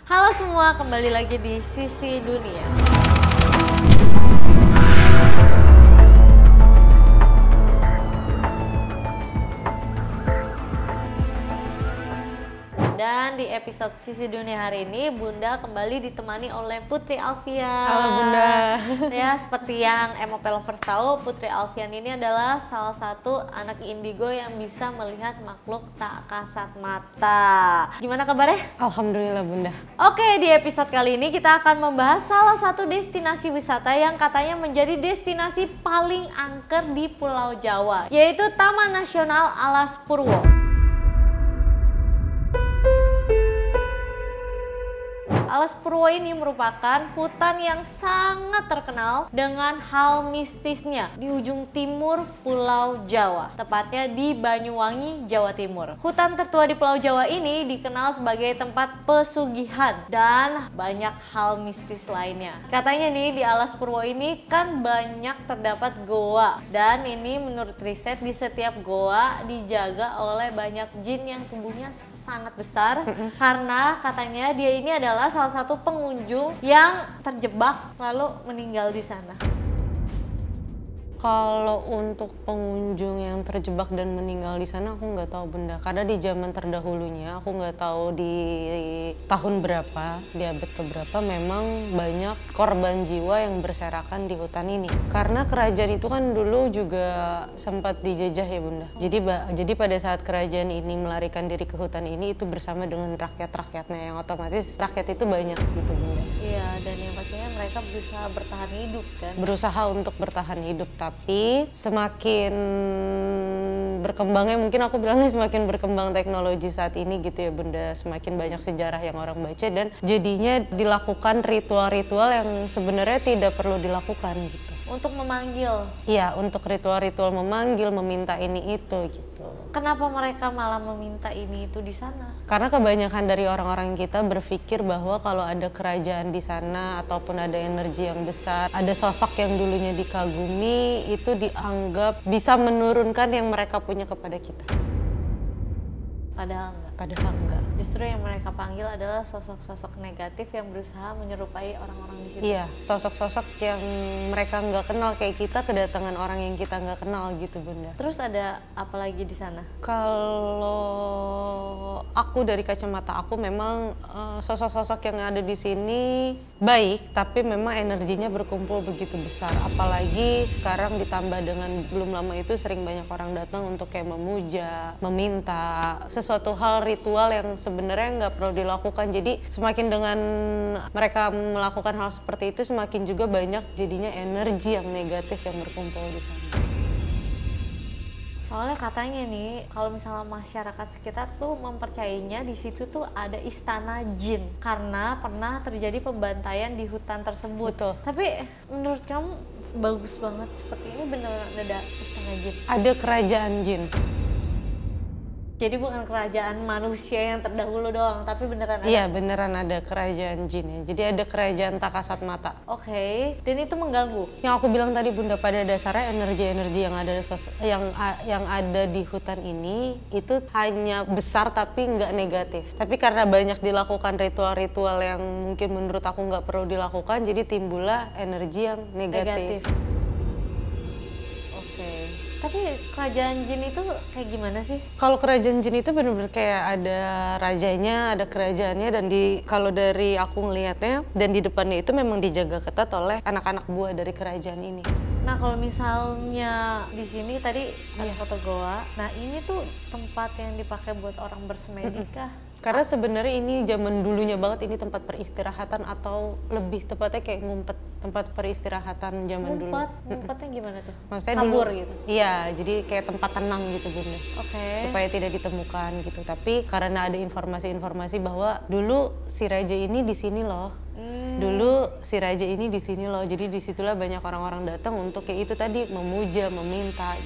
Halo semua, kembali lagi di Sisi Dunia. Dan di episode Sisi Dunia hari ini, Bunda kembali ditemani oleh Putri Alfian. Halo Bunda. Ya, seperti yang MOP Lovers tahu, Putri Alfian ini adalah salah satu anak indigo yang bisa melihat makhluk tak kasat mata. Gimana kabarnya? Alhamdulillah Bunda. Oke, di episode kali ini kita akan membahas salah satu destinasi wisata yang katanya menjadi destinasi paling angker di Pulau Jawa, yaitu Taman Nasional Alas Purwo. Alas Purwo ini merupakan hutan yang sangat terkenal dengan hal mistisnya di ujung timur Pulau Jawa, tepatnya di Banyuwangi, Jawa Timur. Hutan tertua di Pulau Jawa ini dikenal sebagai tempat pesugihan dan banyak hal mistis lainnya. Katanya nih di Alas Purwo ini kan banyak terdapat goa, dan ini menurut riset di setiap goa dijaga oleh banyak jin yang tubuhnya sangat besar karena katanya dia ini adalah salah satu pengunjung yang terjebak lalu meninggal di sana. Kalau untuk pengunjung yang terjebak dan meninggal di sana aku nggak tahu Bunda, karena di zaman terdahulunya aku nggak tahu di tahun berapa, di abad keberapa memang banyak korban jiwa yang berserakan di hutan ini. Karena kerajaan itu kan dulu juga sempat dijajah ya Bunda. Jadi pada saat kerajaan ini melarikan diri ke hutan ini itu bersama dengan rakyat-rakyatnya, yang otomatis rakyat itu banyak gitu Bunda. Iya, dan yang pastinya mereka berusaha bertahan hidup kan. Berusaha untuk bertahan hidup, tapi semakin berkembangnya, mungkin aku bilangnya semakin berkembang teknologi saat ini gitu ya Bunda, semakin banyak sejarah yang orang baca dan jadinya dilakukan ritual-ritual yang sebenarnya tidak perlu dilakukan gitu. Untuk memanggil. Iya, untuk ritual-ritual memanggil, meminta ini itu gitu. Kenapa mereka malah meminta ini itu di sana? Karena kebanyakan dari orang-orang kita berpikir bahwa kalau ada kerajaan di sana ataupun ada energi yang besar, ada sosok yang dulunya dikagumi, itu dianggap bisa menurunkan yang mereka punya kepada kita. Padahal enggak. Padahal enggak. Justru yang mereka panggil adalah sosok-sosok negatif yang berusaha menyerupai orang-orang di situ. Iya, sosok-sosok yang mereka nggak kenal kayak kita, kedatangan orang yang kita nggak kenal gitu Bunda. Terus ada apa lagi di sana? Kalau aku dari kacamata aku memang sosok-sosok yang ada di sini baik, tapi memang energinya berkumpul begitu besar. Apalagi sekarang ditambah dengan belum lama itu sering banyak orang datang untuk kayak memuja, meminta sesuatu hal ritual yang sebenarnya nggak perlu dilakukan. Jadi semakin dengan mereka melakukan hal seperti itu, semakin juga banyak jadinya energi yang negatif yang berkumpul di sana. Soalnya katanya nih, kalau misalnya masyarakat sekitar tuh mempercayainya di situ tuh ada istana jin karena pernah terjadi pembantaian di hutan tersebut. Betul. Tapi menurut kamu bagus banget seperti ini, beneran ada istana jin? Ada kerajaan jin. Jadi bukan kerajaan manusia yang terdahulu doang, tapi beneran ada? Iya, beneran ada kerajaan jin ya. Jadi ada kerajaan tak kasat mata. Oke, dan itu mengganggu? Yang aku bilang tadi Bunda, pada dasarnya energi-energi yang ada di hutan ini itu hanya besar tapi nggak negatif. Tapi karena banyak dilakukan ritual-ritual yang mungkin menurut aku nggak perlu dilakukan, jadi timbullah energi yang negatif. Tapi kerajaan jin itu kayak gimana sih? Kalau kerajaan jin itu benar-benar kayak ada rajanya, ada kerajaannya, dan kalau dari aku ngelihatnya dan di depannya itu memang dijaga ketat oleh anak-anak buah dari kerajaan ini. Nah, kalau misalnya di sini tadi ada foto goa. Nah, ini tuh tempat yang dipakai buat orang bersemedi kah? Karena sebenarnya ini zaman dulunya banget, ini tempat peristirahatan atau lebih tepatnya kayak ngumpet, tempat peristirahatan zaman dulu. Ngumpetnya gimana tuh? Maksudnya kabur dulu, gitu? Iya, jadi kayak tempat tenang gitu Bunda. Oke. Supaya tidak ditemukan gitu. Tapi karena ada informasi-informasi bahwa dulu si raja ini di sini loh. Dulu si raja ini di sini loh. Jadi disitulah banyak orang-orang datang untuk kayak itu tadi, memuja, meminta.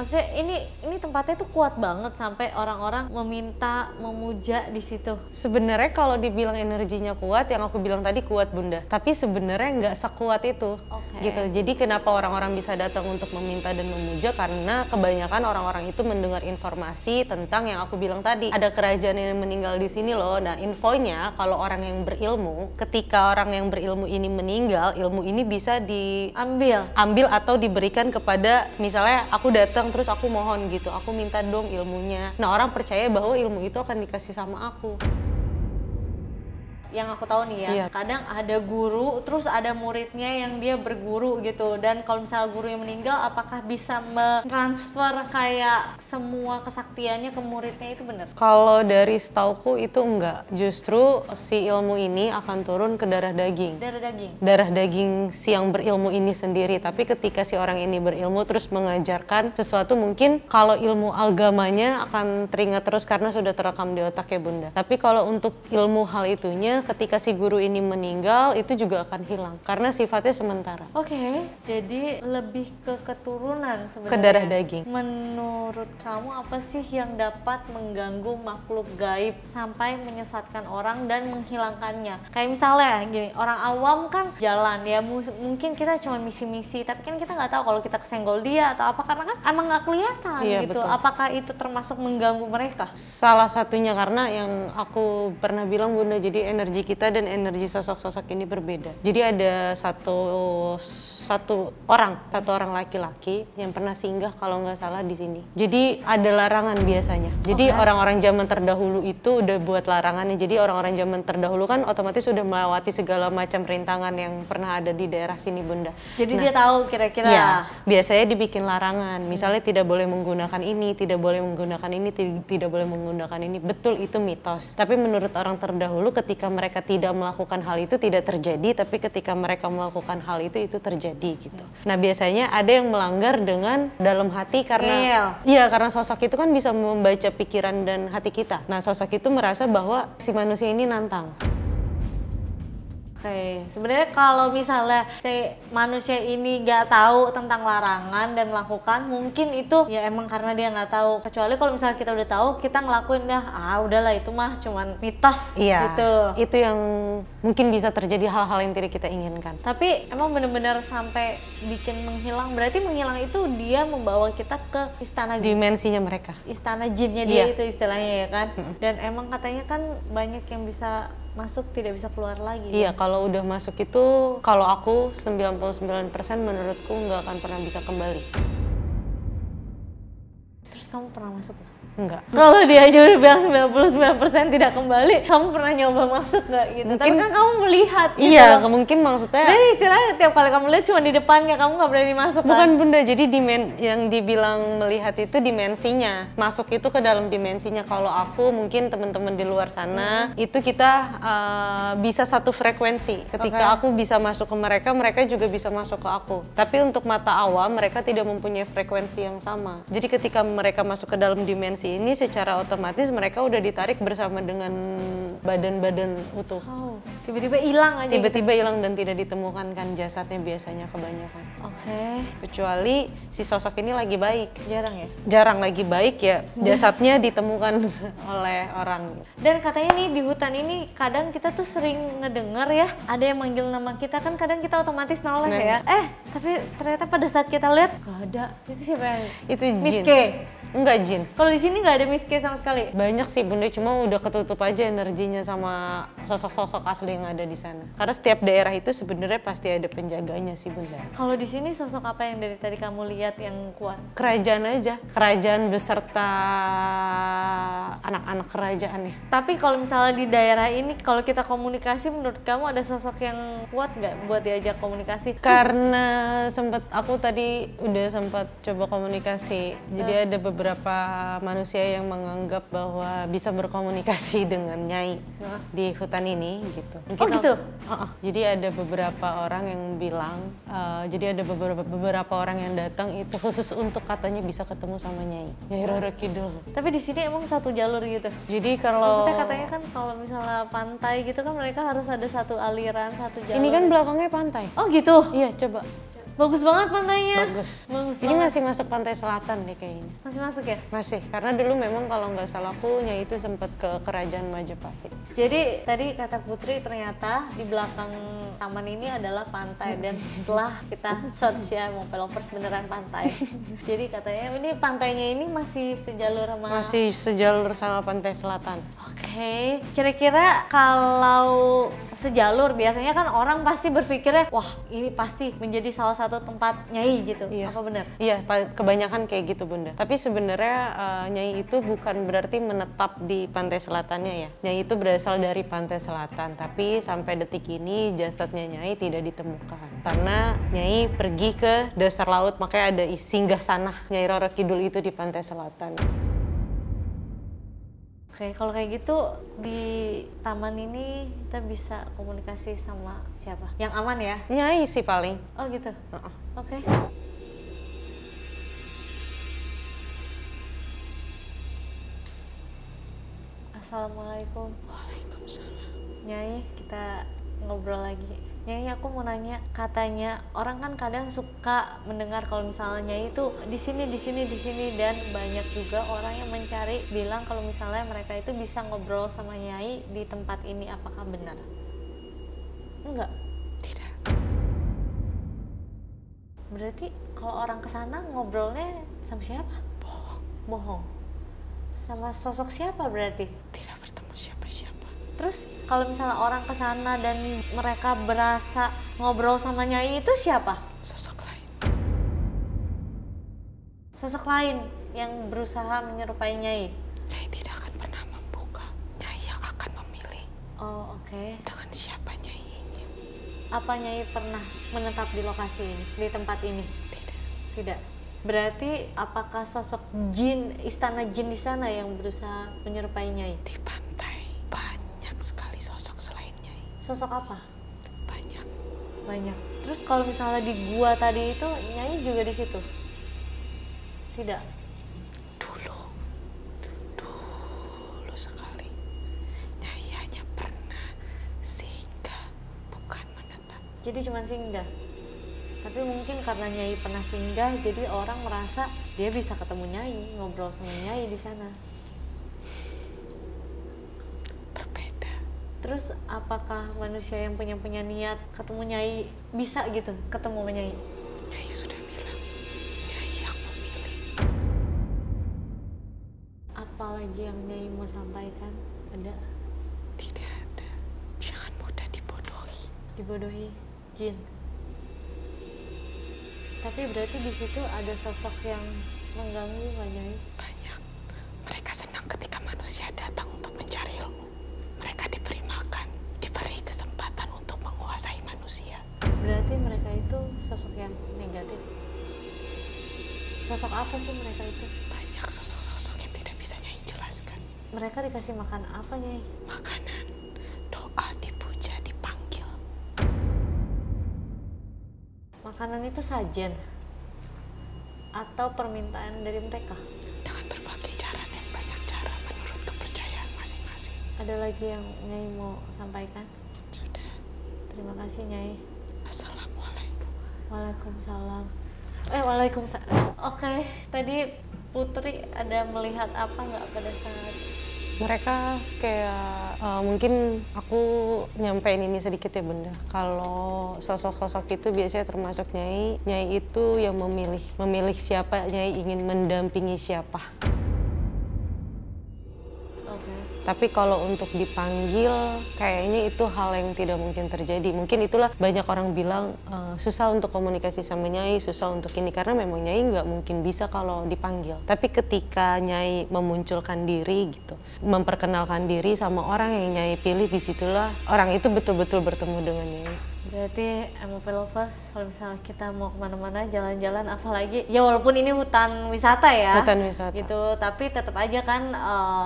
Maksudnya ini tempatnya tuh kuat banget sampai orang-orang meminta, memuja di situ. Sebenarnya kalau dibilang energinya kuat, yang aku bilang tadi kuat Bunda. Tapi sebenarnya nggak sekuat itu, gitu. Jadi kenapa orang-orang bisa datang untuk meminta dan memuja? Karena kebanyakan orang-orang itu mendengar informasi tentang yang aku bilang tadi. Ada kerajaan yang meninggal di sini loh. Nah infonya kalau orang yang berilmu, ketika orang yang berilmu ini meninggal, ilmu ini bisa diambil atau diberikan kepada, misalnya aku datang terus aku mohon gitu, aku minta dong ilmunya. Nah orang percaya bahwa ilmu itu akan dikasih sama aku. Yang aku tahu nih ya, kadang ada guru, terus ada muridnya yang dia berguru gitu. Dan kalau misalnya guru yang meninggal, apakah bisa mentransfer kayak semua kesaktiannya ke muridnya, itu benar? Kalau dari setauku itu enggak. Justru si ilmu ini akan turun ke darah daging. Darah daging? Darah daging si yang berilmu ini sendiri. Tapi ketika si orang ini berilmu terus mengajarkan sesuatu, mungkin kalau ilmu agamanya akan teringat terus karena sudah terekam di otak ya Bunda. Tapi kalau untuk ilmu hal itunya, ketika si guru ini meninggal itu juga akan hilang karena sifatnya sementara. Oke, jadi lebih ke keturunan sebenarnya. Ke darah daging. Menurut kamu apa sih yang dapat mengganggu makhluk gaib sampai menyesatkan orang dan menghilangkannya? Kayak misalnya gini, orang awam kan jalan ya, mungkin kita cuma misi-misi, tapi kan kita nggak tahu kalau kita kesenggol dia atau apa, karena kan emang nggak kelihatan gitu. Betul. Apakah itu termasuk mengganggu mereka? Salah satunya karena yang aku pernah bilang Bunda, jadi energi kita dan energi sosok-sosok ini berbeda. Jadi ada satu orang laki-laki yang pernah singgah kalau nggak salah di sini. Jadi ada larangan biasanya. Jadi orang-orang zaman terdahulu itu udah buat larangannya. Jadi orang-orang zaman terdahulu kan otomatis sudah melewati segala macam rintangan yang pernah ada di daerah sini Bunda. Jadi dia tahu kira-kira. Ya, biasanya dibikin larangan. Misalnya tidak boleh menggunakan ini, tidak boleh menggunakan ini, tidak boleh menggunakan ini. Betul, itu mitos. Tapi menurut orang terdahulu ketika mereka tidak melakukan hal itu tidak terjadi, tapi ketika mereka melakukan hal itu terjadi gitu. Nah biasanya ada yang melanggar dengan dalam hati karena karena sosok itu kan bisa membaca pikiran dan hati kita. Nah sosok itu merasa bahwa si manusia ini nantang. Oke, sebenarnya kalau misalnya si manusia ini nggak tahu tentang larangan dan melakukan, mungkin itu ya emang karena dia nggak tahu. Kecuali kalau misalnya kita udah tahu, kita ngelakuin udahlah itu mah cuman mitos gitu. Itu yang mungkin bisa terjadi hal-hal yang tidak kita inginkan. Tapi emang bener-bener sampai bikin menghilang, berarti menghilang itu dia membawa kita ke istana dimensinya mereka. Istana jinnya dia itu istilahnya ya kan. Dan emang katanya kan banyak yang bisa masuk tidak bisa keluar lagi. Iya, kalau udah masuk itu, kalau aku 99% menurutku nggak akan pernah bisa kembali. Terus kamu pernah masuk nggak? Enggak. Kalau dia aja udah bilang 99% tidak kembali, kamu pernah nyoba masuk nggak gitu? Mungkin, tapi kan kamu melihat gitu. Iya, mungkin maksudnya. Jadi istilahnya tiap kali kamu lihat cuma di depannya, kamu nggak berani masuk. Bukan kan? Bunda, jadi yang dibilang melihat itu dimensinya. Masuk itu ke dalam dimensinya. Kalau aku mungkin teman-teman di luar sana itu kita bisa satu frekuensi. Ketika aku bisa masuk ke mereka, mereka juga bisa masuk ke aku. Tapi untuk mata awam mereka tidak mempunyai frekuensi yang sama. Jadi ketika mereka masuk ke dalam dimensi ini secara otomatis mereka udah ditarik bersama dengan badan-badan utuh. Tiba-tiba hilang aja. Tiba-tiba hilang dan tidak ditemukan kan jasadnya biasanya kebanyakan. Kecuali si sosok ini lagi baik. Jarang ya? Jarang lagi baik ya, jasadnya ditemukan oleh orang. Dan katanya nih di hutan ini kadang kita tuh sering ngedenger ya, ada yang manggil nama kita, kan kadang kita otomatis noleh ya. Tapi ternyata pada saat kita lihat gak ada. Itu siapa yang? Itu jin. Miske. Enggak jin. Kalau di sini nggak ada miske sama sekali. Banyak sih Bunda, cuma udah ketutup aja energinya sama sosok-sosok asli yang ada di sana. Karena setiap daerah itu sebenarnya pasti ada penjaganya sih Bunda. Kalau di sini sosok apa yang dari tadi kamu lihat yang kuat? Kerajaan aja, kerajaan beserta anak-anak kerajaannya. Tapi kalau misalnya di daerah ini, kalau kita komunikasi, menurut kamu ada sosok yang kuat nggak buat diajak komunikasi? Karena aku tadi udah sempat coba komunikasi, jadi ada beberapa manusia yang menganggap bahwa bisa berkomunikasi dengan Nyai di hutan ini gitu. Mungkin gitu? Jadi ada beberapa orang yang bilang, jadi ada beberapa orang yang datang itu khusus untuk katanya bisa ketemu sama Nyai Roro Kidul. Tapi di sini emang satu jalur gitu? Jadi kalau maksudnya katanya kan kalau misalnya pantai gitu kan mereka harus ada satu aliran, satu jalur. Ini kan belakangnya pantai. Oh gitu? Iya, coba. Bagus banget pantainya. Bagus. Bagus Ini banget. masih masuk pantai selatan deh kayaknya. Masih masuk ya? Masih, karena dulu memang kalau nggak salah aku Nyai itu sempat ke Kerajaan Majapahit. Jadi tadi kata Putri ternyata di belakang taman ini adalah pantai dan setelah kita search ya Mopelovers beneran pantai. Jadi katanya ini pantainya ini masih sejalur sama. Masih sejalur sama pantai selatan. Oke, kira-kira kalau sejalur biasanya kan orang pasti berpikirnya wah ini pasti menjadi salah satu tempat Nyai gitu. Iya. Apa benar? Iya, kebanyakan kayak gitu Bunda. Tapi sebenarnya Nyai itu bukan berarti menetap di pantai selatannya ya. Nyai itu berasal dari pantai selatan, tapi sampai detik ini jasadnya Nyai tidak ditemukan. Karena Nyai pergi ke dasar laut, makanya ada singgah sanah Nyai Roro Kidul itu di pantai selatan. Oke, kalau kayak gitu di taman ini kita bisa komunikasi sama siapa? Yang aman ya? Nyai sih paling. Oh gitu? Oke. Assalamualaikum. Waalaikumsalam. Nyai, kita ngobrol lagi. Nyai, aku mau nanya, katanya orang kan kadang suka mendengar kalau misalnya Nyai itu di sini dan banyak juga orang yang mencari bilang kalau misalnya mereka itu bisa ngobrol sama Nyai di tempat ini, apakah benar? Enggak. Tidak. Berarti kalau orang kesana ngobrolnya sama siapa? Bohong. Bohong. Sama sosok siapa berarti? Tidak bertemu siapa-siapa. Terus kalau misalnya orang kesana dan mereka berasa ngobrol sama Nyai itu siapa? Sosok lain. Sosok lain yang berusaha menyerupai Nyai. Nyai tidak akan pernah membuka. Nyai yang akan memilih Oh oke. dengan siapa Nyai ingin. Apa Nyai pernah menetap di lokasi ini, di tempat ini? Tidak. Tidak. Berarti apakah sosok jin, istana jin di sana yang berusaha menyerupai Nyai? Di pantai banyak sekali sosok selain Nyai. Sosok apa? Banyak. Banyak. Terus kalau misalnya di gua tadi itu Nyai juga di situ? Tidak. Dulu sekali. Nyai hanya pernah singgah, bukan menetap. Jadi cuma singgah. Tapi mungkin karena Nyai pernah singgah, jadi orang merasa dia bisa ketemu Nyai, ngobrol sama Nyai di sana. Berbeda. Terus apakah manusia yang punya niat ketemu Nyai bisa gitu ketemu sama Nyai? Nyai sudah bilang, Nyai yang memilih. Apalagi yang Nyai mau sampaikan? Ada? Tidak ada. Jangan mudah dibodohi. Dibodohi jin. Tapi berarti di situ ada sosok yang mengganggu nggak Nyai? Banyak. Mereka senang ketika manusia datang untuk mencari ilmu. Mereka diberi makan, diberi kesempatan untuk menguasai manusia. Berarti mereka itu sosok yang negatif. Sosok apa sih mereka itu? Banyak sosok-sosok yang tidak bisa Nyai jelaskan. Mereka dikasih makan apa Nyai? Makanan, doa, dipuja, dipanggil. Makanan itu sajen atau permintaan dari mereka? Dengan berbagai cara dan banyak cara menurut kepercayaan masing-masing. Ada lagi yang Nyai mau sampaikan? Sudah. Terima kasih Nyai. Assalamualaikum. Waalaikumsalam. Waalaikumsalam. Oke, tadi Putri ada melihat apa nggak pada saat? Mereka kayak mungkin aku nyampein ini sedikit ya Bunda. Kalau sosok-sosok itu biasanya termasuk Nyai. Nyai itu yang memilih siapa Nyai ingin mendampingi siapa. Oke. Tapi kalau untuk dipanggil kayaknya itu hal yang tidak mungkin terjadi. Mungkin itulah banyak orang bilang susah untuk komunikasi sama Nyai, susah untuk ini. Karena memang Nyai nggak mungkin bisa kalau dipanggil. Tapi ketika Nyai memunculkan diri gitu, memperkenalkan diri sama orang yang Nyai pilih, disitulah orang itu betul-betul bertemu dengan Nyai. Berarti Mopelovers, kalau misalnya kita mau kemana-mana jalan-jalan, apalagi ya walaupun ini hutan wisata ya, Hutan wisata. gitu, tapi tetap aja kan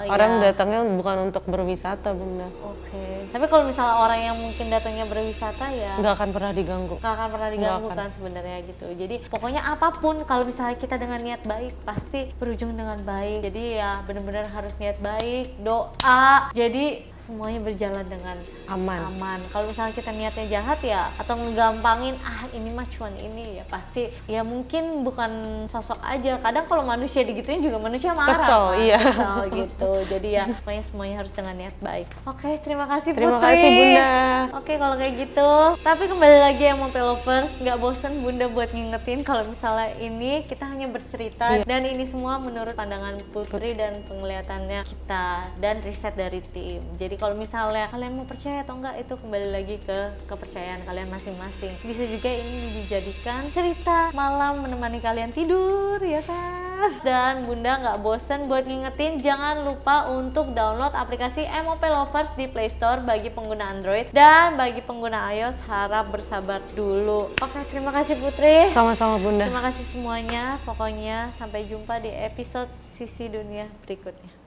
Orang ya, datangnya bukan untuk berwisata Bunda. Oke. Tapi kalau misalnya orang yang mungkin datangnya berwisata ya Nggak akan pernah diganggu. nggak akan pernah diganggu Nggak akan. kan sebenarnya gitu. Jadi pokoknya apapun kalau misalnya kita dengan niat baik pasti berujung dengan baik. Jadi ya benar-benar harus niat baik, doa. Jadi semuanya berjalan dengan Aman. aman. Kalau misalnya kita niatnya jahat ya, atau ngegampangin ini mah cuan ini ya, pasti ya mungkin bukan sosok aja. Kadang kalau manusia digituin juga manusia marah. Kesel, iya. Kesel gitu. Jadi ya pokoknya semuanya harus dengan niat baik. Oke, terima kasih Terima Putri. kasih Bunda. Oke, kalau kayak gitu. Tapi kembali lagi MOP Lovers, nggak bosen Bunda buat ngingetin kalau misalnya ini kita hanya bercerita dan ini semua menurut pandangan Putri dan penglihatannya kita dan riset dari tim. Jadi kalau misalnya kalian mau percaya atau enggak, itu kembali lagi ke kepercayaan kalian masing-masing. Bisa juga ini dijadikan cerita malam menemani kalian tidur, ya kan? Dan Bunda nggak bosen buat ngingetin, jangan lupa untuk download aplikasi MOP Lovers di Play Store bagi pengguna Android, dan bagi pengguna iOS harap bersabar dulu. Oke, terima kasih Putri. Sama-sama Bunda. Terima kasih semuanya. Pokoknya sampai jumpa di episode Sisi Dunia berikutnya.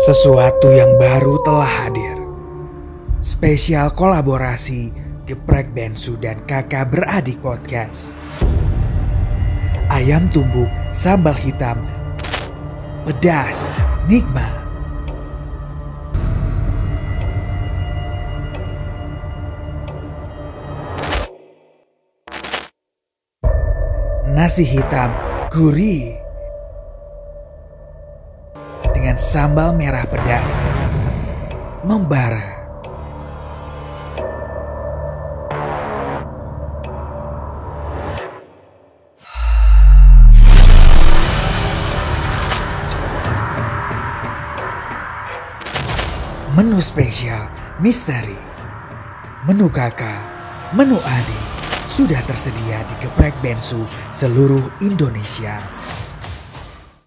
Sesuatu yang baru telah hadir. Spesial kolaborasi Geprek Bensu dan Kakak Beradik Podcast. Ayam tumbuk sambal hitam, pedas, nikmat. Nasi hitam gurih dengan sambal merah pedas membara. Menu spesial misteri, menu kakak, menu adik sudah tersedia di Geprek Bensu seluruh Indonesia.